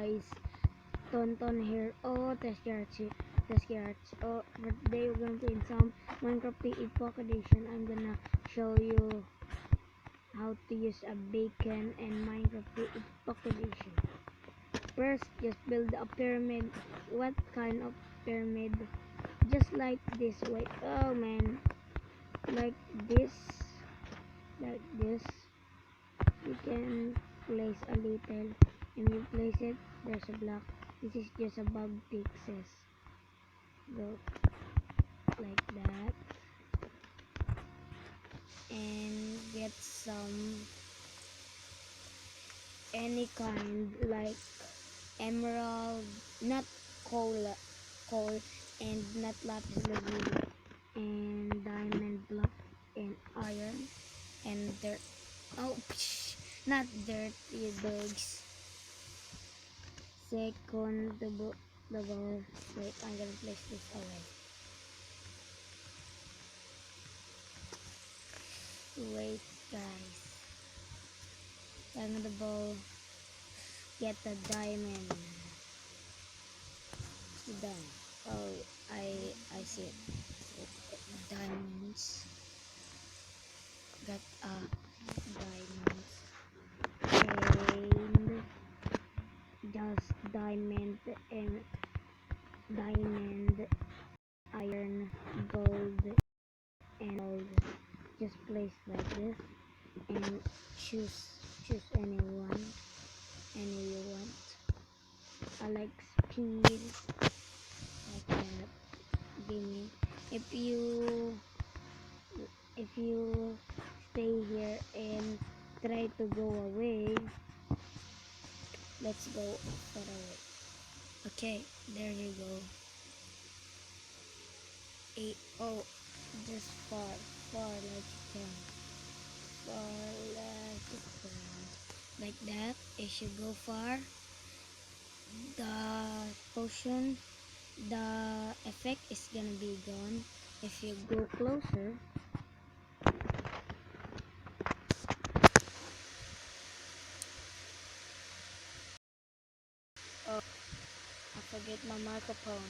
guys, Tonton here. Oh, test carrots. Oh, for today we're gonna play some Minecraft P8 Pocket Edition. I'm gonna show you how to use a bacon and Minecraft P8 Pocket Edition. First, just build a pyramid. What kind of pyramid? Just like this. Wait, oh man, like this. You can place a little, and you place it, there's a block. This is just a bug fixes. Go like that, and get some any kind like emerald, not coal, and not lapis lazuli, and diamond block, and iron, and dirt. Oh, not dirt, you dogs. Second, the ball. Wait, I'm gonna place this away. Wait, guys. Second, the ball. Get the diamond. Done. Oh, I see it. Diamonds. Got diamonds. And just diamond and diamond, iron, gold, and gold. Just place like this and choose any you want. I like speed, like that. Gaming. If you stay here and try to go away, let's go far away. Okay, there you go. Oh, just far like you can. Far like you can. Like that. If you go far, the potion, the effect is gonna be gone. If you go closer, oh, I forget my microphone,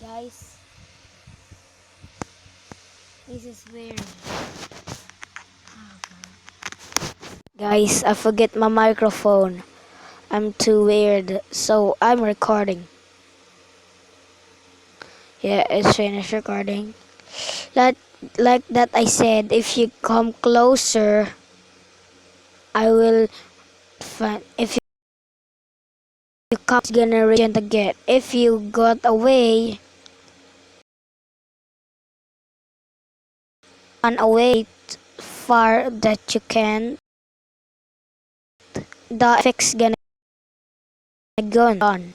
guys. This is weird. Oh, guys, I forget my microphone. I'm too weird, so I'm recording. Yeah, it's finished recording. Like that I said, if you come closer, I will find. If you come, it's gonna reach again. If you got away, run away far that you can, the effect's gonna go on.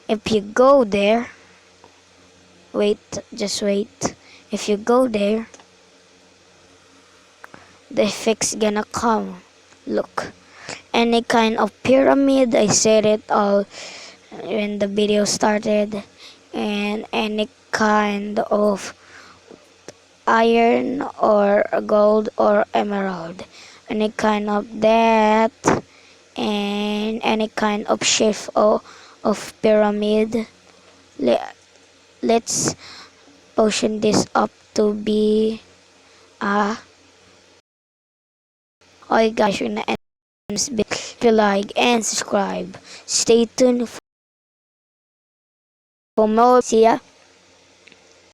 If you go there, just wait. If you go there, the effect's gonna come. Look, any kind of pyramid, I said it all when the video started, and any kind of iron or gold or emerald, any kind of that, and any kind of shape of pyramid. Let's potion this up to be a okay guys, we're gonna end this video. If you like and subscribe, stay tuned for more. See ya.